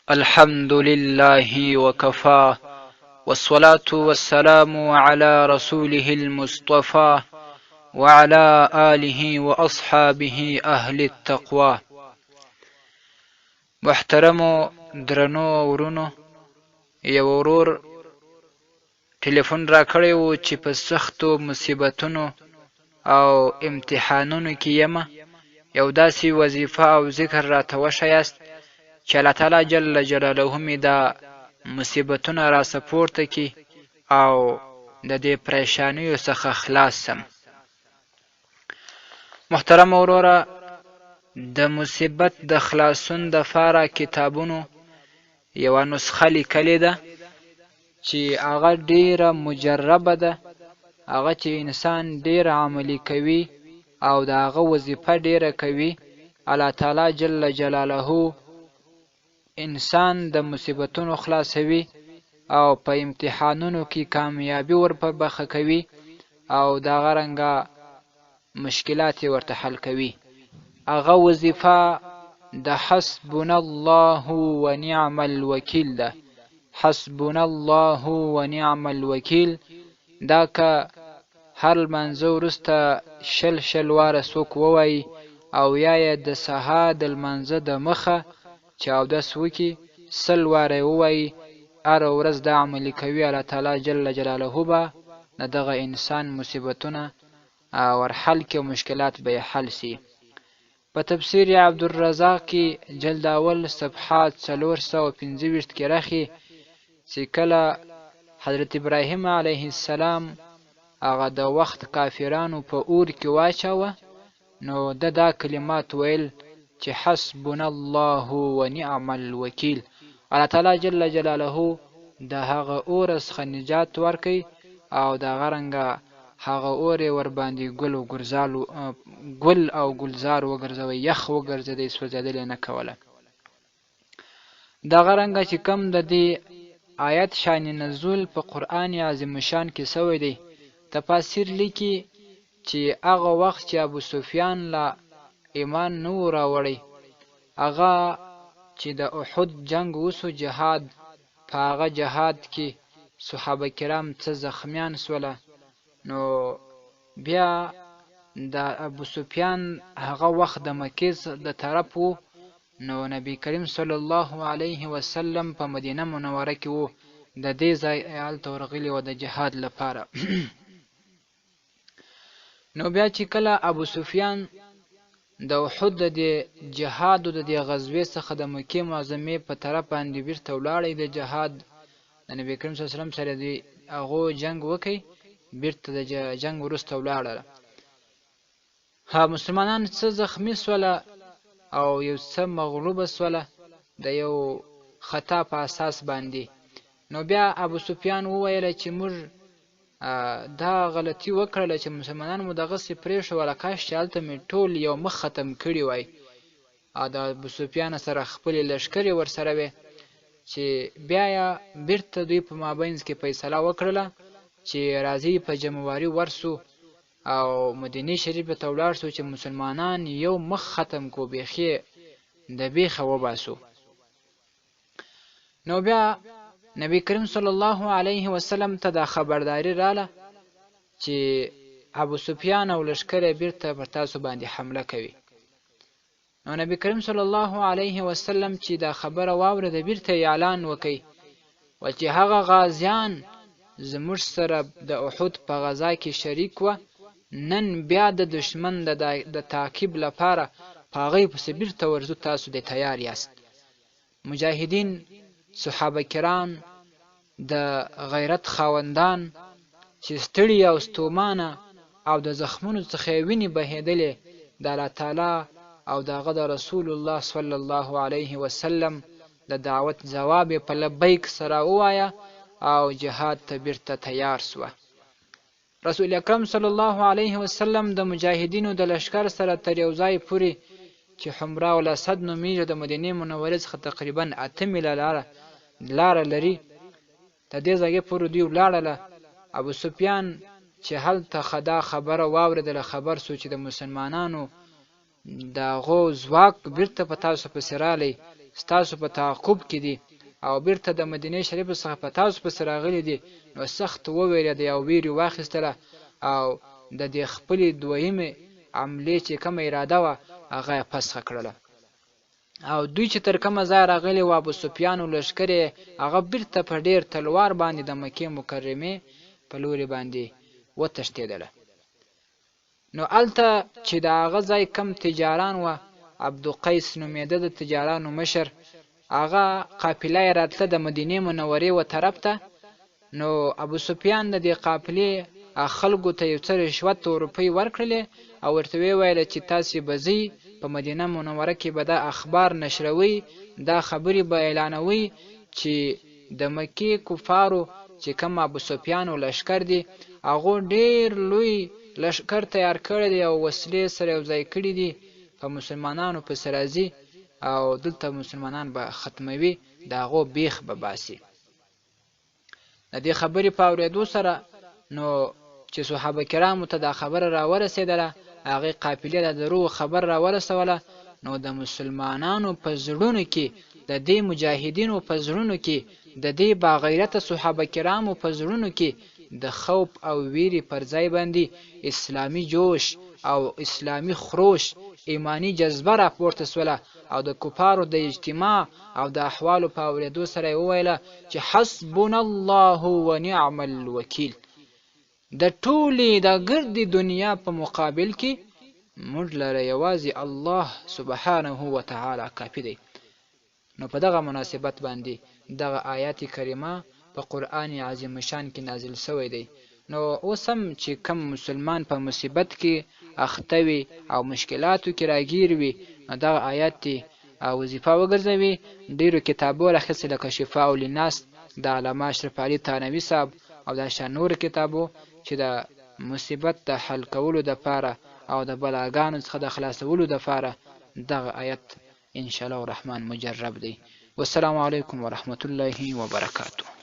الحمد لله وكفى والصلاة والسلام على رسوله المصطفى وعلى آله وأصحابه أهل التقوى. محترمو درنو ورونو، یو ورور ټلیفون را کړی و چې په سختو مصیبتونو او امتحانونو کې یم. یو داسې وظیفه او ذکر راته وښیاست چې الله تعالی جل جلاله مې دا مصیبتونه را سپورته کړي او د دې پریشانیو څخه خلاص سم. محترم وروره، د مصیبت د خلاصون دپاره کتابونو یوه نسخه لیکلې ده چې هغه ډیره مجربه ده، هغه چې انسان ډیر عملي کوي او د هغه وظیفه ډیره کوي. الله تعالی جل جلاله انسان د مصیبتونو خلاصوي او په امتحانونو کې کامیابي ور په برخه کوي او دغه رنګه مشکلات یې ورته حل کوي. هغه وظیفه د حسبنا الله ونعم الوکیل ده. حسبنا الله ونعم الوکیل دا که هر لمانځه وروسته شل واره څوک ووایي او یا یې د سهار د لمانځه د مخه چې اودس وکړي 100 واره ووایي، هره ورځ دا عملي کوي، الله تعالی جل جلاله به د دغه انسان مصیبتونه ورحل کړي او مشکلات به یې حل سي. په تفسیر عبدالرزاق کې جلد اول صفحات 425 کې راخي چې کله حضرت ابراهیم علیه السلام هغه د وخت کافرانو په اور کې واچاوه، نو دا کلمات ویل چې حسبنا الله ونعم الوکیل. الله تعالی جل جلاله د هغه اور څخه نجات ورکړي او دغه رنګه هغه اور یې ورباندې ګل او ګلزار وګرځوي، یخ وګرځېدی، سوځېدل یې نه کوله. دغه رنګه چې کم د دې آیت شان نزول په قرآن عظیم شان کې سوی دی، تفاسیر لیکي چې هغه وخت چې ابو سفیان له ایمان نه و راوړی، هغه چې د احد جنگ وسو، جهاد، په هغه جهاد کې صحابه کرام څه زخمیان سوله، نو بیا د ابو سفیان هغه وخت د مکې د طرف و، نو نبی کریم صلی الله علیه وسلم په مدینه منوره کې و، د دې ځای هلته ورغلي و د جهاد لپاره. نو بیا چې کله ابو سفیان د احد د جهاد او د غزوې څخه د مکې معظمې په طرف باندې بیرته ولاړی د جهاد، د نبی کریم صلی الله علیه وسلم سره د هغو جنگ وکړي، بیرته د جنگ وروسته ولاړله. مسلمانان څه زخمی سوله او یو څه مغلوبه سوله د یو خطا په اساس باندې. نو بیا ابو سفیان وویله چې موږ دا غلطي وکړله چې مسلمانان مو دغسې پرېښوله، کاش چې هلته مې ټول یو مخ ختم کړي وای. د ابو سفیان سره خپلې لښکرې ورسره وې چې بیا یې بیرته دوی په مابینځ کې فیصله وکړله چې راځي په جمعواري ورسو او مدینې شریف ته ولاړ سو چې مسلمانان یو مخ ختم کو، بیخي د بیخه وباسو. نو بیا نبی کریم صلی الله علیه وسلم ته دا خبرداری راله چې ابو سفیان او لښکر یې بیرته پر تاسو باندې حمله کوي. نو نبی کریم صلی الله علیه وسلم چې دا خبره واورېده، بیرته اعلان وکړي و چې هغه غازیان زموږ سره د احد په غزا کې شریک وه، نن بیا د دشمن د تعقیب لپاره په هغوی پسې بیرته ورځو، تاسو د تیار یاست. مجاهدین، صحابه کرام، د غیرت خاوندان چې ستړي او ستومانه او د زخمونو څخه یې وینې بهېدلې، د الله تعالی او د هغه د رسول الله صلی الله علیه وسلم د دعوت ځواب یې په لبیک سره ووایه او جهاد ته بیرته تیار سوه. رسول اکرم صلی الله علیه وسلم د مجاهدینو د لښکر سره تر یو ځای پورې چې حمراء الاسد نومیږي، د مدینې منورې څخه تقریبا 8 میله لاره لري، د دې ځایې پورې دوی ولاړله. ابو سفیان چې هلته دا خبره واورېدله، خبر سو چې د مسلمانانو د هغو ځواک بیرته په تاسو پسې رالی ستاسو په تعقب کې دي او بیرته د مدینې شریف څخه په تاسو پسې راغلي دي، نو سخت وویرېدی او ویرې واخیستله او د دې خپلې دویمې حملې چې کومه اراده وه هغه یې فسخه کړله. او دوی چې تر کومه ځای راغلي وو، ابوسفیان و لښکر یې هغه بیرته په ډېر تلوار باندې د مکې مکرمې په لوري باندې وتښتېدله. نو هلته چې د هغه ځای کم تجاران وه، عبدالقیس نومېده د تجارانو مشر، هغه قافله یې راتله د مدینې منورې و طرف ته. نو ابوسفیان د دې قافلې خلکو ته یو څه رشوت روپۍ ورکړلې او ورته ویې ویله چې تاسې به ځئ په مدینه منوره کې به دا اخبار نشروئ، دا خبرې به اعلانوئ چې د مکې کفارو چې کوم ابوسفیان و لښکر دي هغو ډېر لوی لښکر تیار کړی دی او وسلې سره یو ځای کړي دي، په مسلمانانو پسې راځي او دلته مسلمانان به ختموي، د هغو بیخ به باسي. د دې خبرې په اورېدو سره نو چې صحابه کرامو ته دا خبره راورسېدله، هغې قافلې د دروغو خبر راورسوله، نو د مسلمانانو په زړونو کې، د دې مجاهدینو په زړونو کې، د دې باغیرته صحابه کرامو په زړونو کې د خوف او ویرې پر ځای باندې اسلامي جوش او اسلامي خروش، ایمانی جذبه راپورته سوله او د کفارو د اجتماع او د احوالو په اورېدو سره یې وویله چې حسبنا الله ونعم الوکیل، د ټولې د ګردې دنیا په مقابل کې موږ لره یوازې الله سبحانه وتعالی کافي دی. نو په دغه مناسبت باندې دغه آیات کریمه په قرآن عظیم شان کې نازل شوی دی. نو اوس هم چې کم مسلمان په مصیبت کې اخته وي او مشکلاتو کې راګیر وي، نو دغه آیات دی وظیفه وګرځوي. ډېرو کتابو راخیستې لکه شفاء للناس د علامه اشرف علي تانوي صاحب او دا شان نور کتابو چې د مصیبت د حل کولو دپاره او د بلاګانو څخه د خلاصولو دپاره دغه آیت انشاءالله الرحمن مجرب دی. والسلام علیکم ورحمة الله وبرکاته.